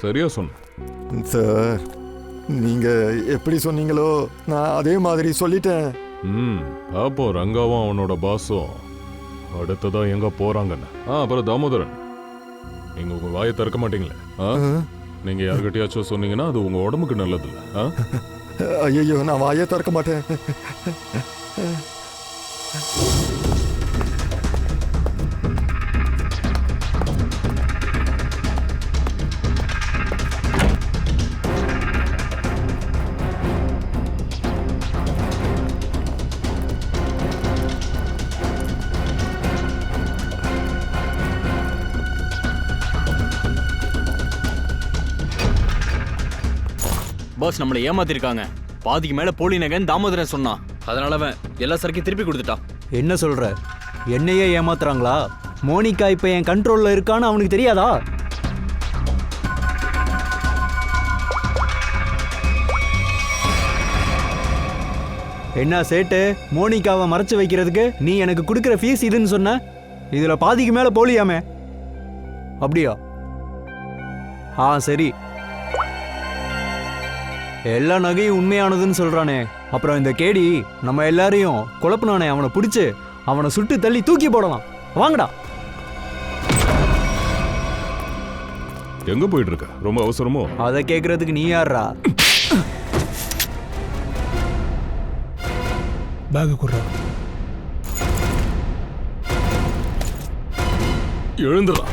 சரியா சொன்ன சார். நீங்க எப்படி சொன்னீங்களோ நான் அதே மாதிரி சொல்லிட்டேன். அப்போ ரங்காவும் அவனோட பாஸும் அடுத்ததா எங்க போறாங்கன்னு. அப்புறம் தாமோதரன், நீங்க உங்க வாயை திறக்க மாட்டீங்களே. நீங்க யார்கிட்டயாச்சும் சொன்னீங்கன்னா அது உங்க உடம்புக்கு நல்லது இல்ல. ஐயோ, நான் வாயை திறக்க மாட்டேன். பாஸ் நம்மளை ஏமாத்திருக்காங்க. பாதிக்கு மேல போலி நகைன்னு தாமோதரன் சொன்னான். அதனால அவன் எல்லா சரக்கையும் திருப்பி கொடுத்துட்டான். என்ன சொல்ற? என்னையே ஏமாத்துறாங்களா? மோனிகா இப்ப என் கண்ட்ரோல்ல இருக்கான்னு அவனுக்கு தெரியாதா? என்ன சேட்டு, மோனிகாவை மறைச்சு வைக்கிறதுக்கு நீ எனக்கு கொடுக்குற ஃபீஸ் இதுன்னு சொன்ன. இதுல பாதிக்கு மேல போலியாமே. அப்படியா? சரி, எல்லா நகையும் உண்மையானதுன்னு சொல்றானே. அப்புறம் இந்த கேடி நம்ம எல்லாரையும் குழப்பினானே, அவனை பிடிச்சு அவனை சுட்டு தள்ளி தூக்கி போடலாம். வாங்கடா. எங்க போயிட்டு இருக்க? ரொம்ப அவசரமோ? அதை கேக்குறதுக்கு நீ யாரா? பேக் குடுறா. எழுந்துடா.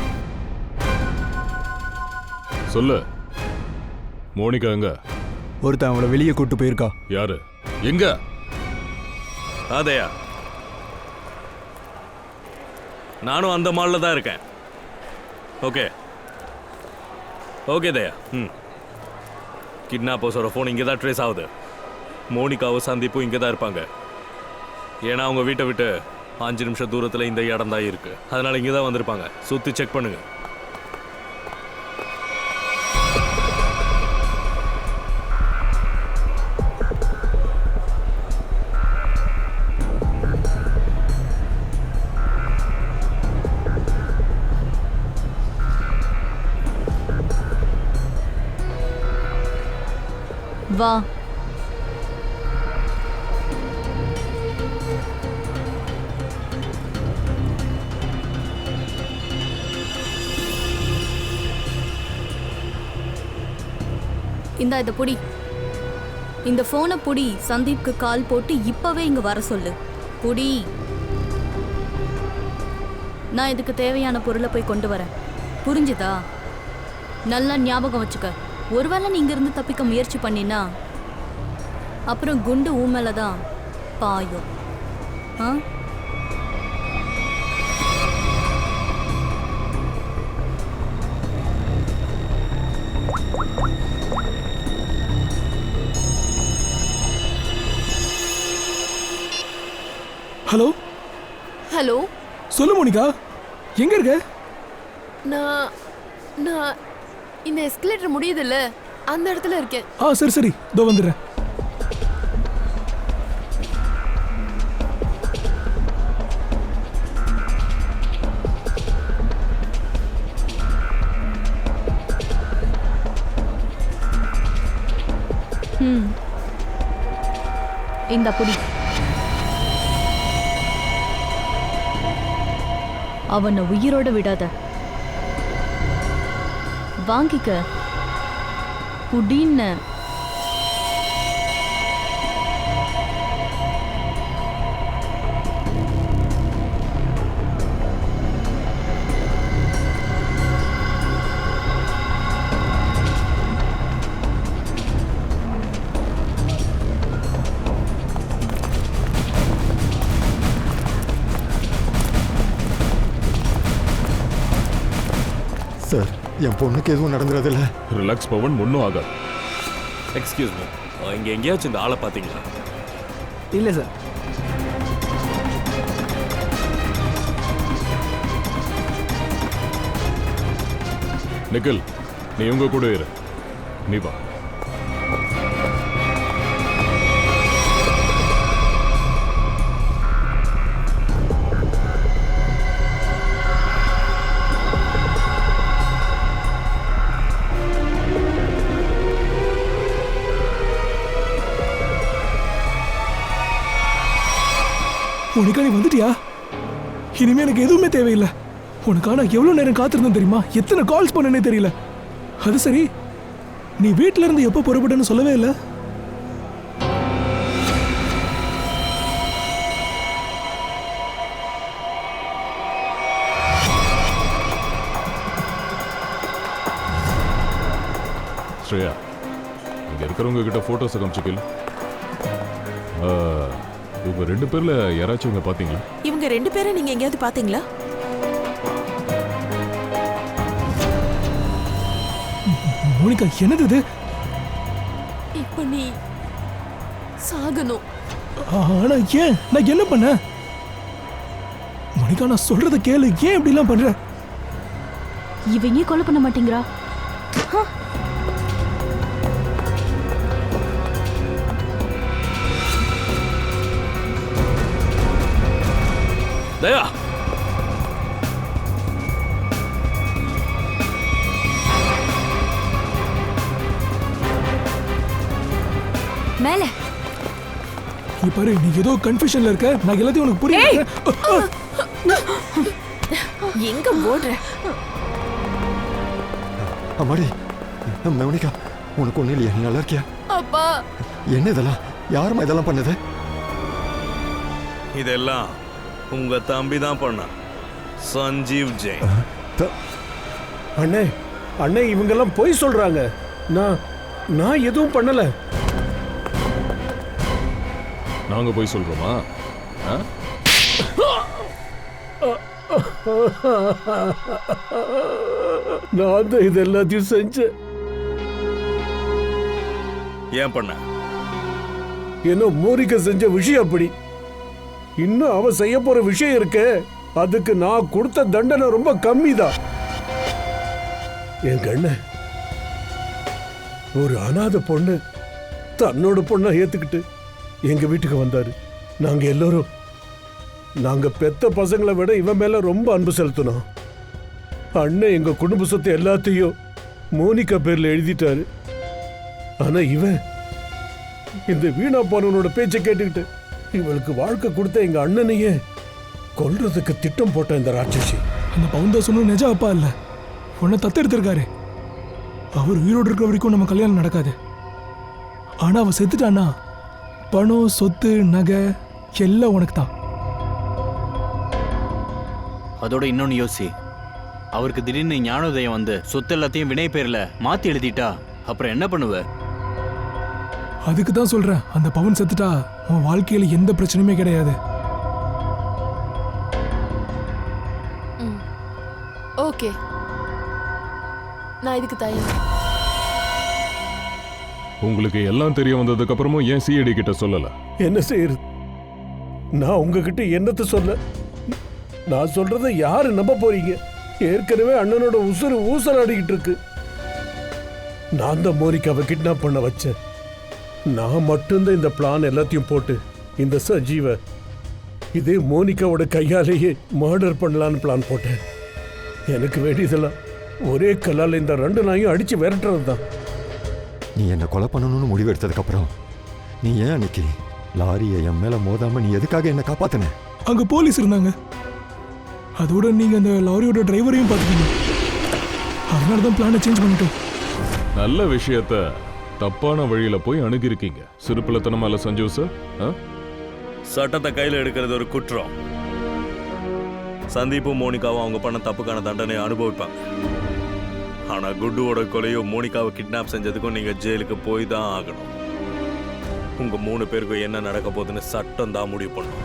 சொல்லு, மோனிகா எங்க? ஒருத்தன் அவளை வெளியே கூட்டு போயிருக்கா. யாரு? எங்க? அதையா? நானும் அந்த மால்ல தான் இருக்கேன். ஓகே ஓகே தயா. கிட்னாப்பர்ஸோட ஃபோன் இங்கே தான் ட்ரேஸ் ஆகுது. மோனிகாவும் சந்தீப்பும் இங்கே தான் இருப்பாங்க. ஏன்னா அவங்க வீட்டை விட்டு 5 நிமிஷம் தூரத்தில் இந்த இடம் தான் இருக்கு. அதனால இங்கே தான் வந்திருப்பாங்க. சுற்றி செக் பண்ணுங்க. வா. இந்தா இதை புடி. இந்த போனை புடி. சந்தீப்க்கு கால் போட்டு இப்பவே இங்க வர சொல்லு. புடி. நான் இதுக்கு தேவையான பொருளை போய் கொண்டு வரேன். புரிஞ்சுதா? நல்லா ஞாபகம் வச்சுக்க. ஒருவேளை நீங்க இருந்து தப்பிக்க முயற்சி பண்ணினா அப்புறம் குண்டு ஊமேல தான் பாயும். ஹலோ ஹலோ, சொல்லு மோனிகா, எங்க இருக்க? நான் நான் இந்த எஸ்கலேட்டர் முடியுதுல்ல அந்த இடத்துல இருக்கேன். சரி சரி இதோ வந்துடுறேன். இந்த புடி. அவனை உயிரோட விடாத. வாங்கிக்க புடின்னு. சார் என் பொண்ணுக்கு எதுவும் நடந்துறதில்ல. ரிலாக்ஸ் பவன், ஒன்றும் ஆகாது. எக்ஸ்கியூஸ் மீ, இங்க எங்கேயாச்சும் இந்த ஆளை பாத்தீங்களா? இல்லை சார். நிக்கில், நீ உங்க கூட இரு. நீ வா. மோனிகா நீ வந்துட்டியா? இனிமே எனக்கு எதுவுமே தேவையில்லை. உனக்கான எவ்வளவு நேரம் காத்திருந்தேன் தெரியுமா? எத்தனை கால்ஸ் பண்ணனே தெரியல. அது சரி, நீ வீட்டில இருந்து எப்போ புறப்பட்டன்னு சொல்லவே இல்லை. ஸ்ரேயா, இங்க இருக்கிறவங்க கிட்ட போட்டோஸ் காமிச்சுக்கல. இவங்க 2 பேர்ல யாராச்சும் இவங்க பாத்தீங்களா? இவங்க 2 பேரை நீங்க எங்கேயாவது பாத்தீங்களா? மோனிகா என்னது இது? இப்ப நீ சாகணும். ஆனா ஏன்? நான் என்ன பண்ண? மோனிகா நான் சொல்றத கேளு. ஏன் இப்படி எல்லாம் பண்ற? இவங்க கொலை பண்ண மாட்டேங்கிறா. தயா, மேல பாரு, நீ ஏதோ கன்ஃபியூஷன்ல இருக்க. நான் எல்லாத்தையும் உனக்கு புரியுது. எங்க ஓடுற? அம்மாடி, மோனிகா உனக்கு ஒண்ணு இல்லையா? நீ நல்லா இருக்கியா? அப்பா, என்ன இதெல்லாம்? யாருமா இதெல்லாம் பண்ணது? இதெல்லாம் உங்க தம்பி தான் பண்ணா, சஞ்சீவ் ஜெயின். அண்ணே அண்ணே, இவங்கெல்லாம் பொய் சொல்றாங்க. நான் எதுவும் பண்ணல. நாங்க போய் சொல்றோமா? நான் தான் இது எல்லாத்தையும் செஞ்சேன். ஏன் பண்ண? ஏன்னா மோனிகா செஞ்ச விஷயம் அப்படி. இன்னும் அவ செய்ய போற விஷயம் இருக்கு. அதுக்கு நான் கொடுத்த தண்டனை ரொம்ப கம்மி தான். என் கண்ண ஒரு அனாதை பொண்ணு தன்னோட பொண்ணை ஏத்துக்கிட்டு எங்க வீட்டுக்கு வந்தாரு. நாங்க எல்லாரும் நாங்க பெத்த பசங்களை விட இவன் மேல ரொம்ப அன்பு செலுத்தினோம். அண்ணன் எங்க குடும்ப சொத்து எல்லாத்தையும் மோனிகா பேர்ல எழுதிட்டாரு. ஆனா இவன் இந்த வீணா போனவனோட பேச்சை கேட்டுக்கிட்டு இவளுக்கு வாழ்க்கை கொடுத்த எங்க அண்ணனையே கொல்றதுக்கு திட்டம் போட்ட இந்த ராட்சசி. அந்த பவுன்தாசனும் நிஜ அப்பா இல்ல, உன்னை தத்தெடுத்திருக்காரு. அவர் உயிரோடு இருக்கிற வரைக்கும் நம்ம கல்யாணம் நடக்காது. ஆனா அவ செத்துட்டானா பணம், சொத்து, நகை எல்லாம் உனக்கு தான். அதோட இன்னொன்னு யோசி, அவருக்கு திடீர்னு ஞானோதயம் வந்து சொத்து எல்லாத்தையும் வினய் பேர்ல மாத்தி எழுதிட்டா அப்புறம் என்ன பண்ணுவ? அதுக்கு தான் சொல்றேன், அந்த பவன் செத்துட்டா உன் வாழ்க்கையில எந்த பிரச்சனையுமே கிடையாது. ஓகே, நான் இதுக்கு தயார். உங்களுக்கு எல்லாம் தெரிய வந்ததுக்கு அப்புறமும் ஏன் சிஐடி கிட்ட சொல்லல? என்ன செய்யறது? நான் உங்ககிட்ட என்னத்தை சொல்ல? நான் சொல்றதை யாரு நம்ப போறீங்க? ஏற்கனவே அண்ணனோட உசுறு ஊசலாடிக்கிட்டு இருக்கு. நான் தான் மோனிகாவை கிட்னாப் பண்ண வச்சேன். நான் மட்டும்தான் இந்த பிளான் எல்லாத்தையும் போட்டு இந்த சஜீவை இதே மோனிகாவோட கையாலேயே மர்டர் பண்ணலான்னு பிளான் போட்டேன். எனக்கு வேண்டியதெல்லாம் ஒரே கல்லால் இந்த 2 நாயும் அடிச்சு விரட்டுறது தான். நீ என்னை கொலை பண்ணணும்னு முடிவு எடுத்ததுக்கப்புறம் நீ ஏன் அன்னைக்கு லாரியை என் மேலே மோதாம நீ எதுக்காக என்னை காப்பாத்தின? அங்க போலீஸ் இருந்தாங்க. அதோட நீங்க அந்த லாரியோட டிரைவரையும் பார்த்துட்டீங்க. அதனால தான் பிளானை சேஞ்ச் பண்ணிட்டோம். நல்ல விஷயத்த தப்பான வழியில போய் அணுகிருக்கீங்க. சிறுப்பிள்ளத்தனமா இல்ல சஞ்சீவ் சார்? சட்டத்தை கையில் எடுக்கிறது ஒரு குற்றம். சந்தீப்பும் மோனிகாவும் அவங்க பண்ண தப்புக்கான தண்டனை அனுபவிப்பாங்க. ஆனா குட்டுவோட கொலையும் மோனிகாவை கிட்னாப் செஞ்சதுக்கும் நீங்க ஜெயிலுக்கு போய் தான் ஆகணும். உங்க 3 பேருக்கும் என்ன நடக்க போகுதுன்னு சட்டம் தான் முடிவு பண்ணும்.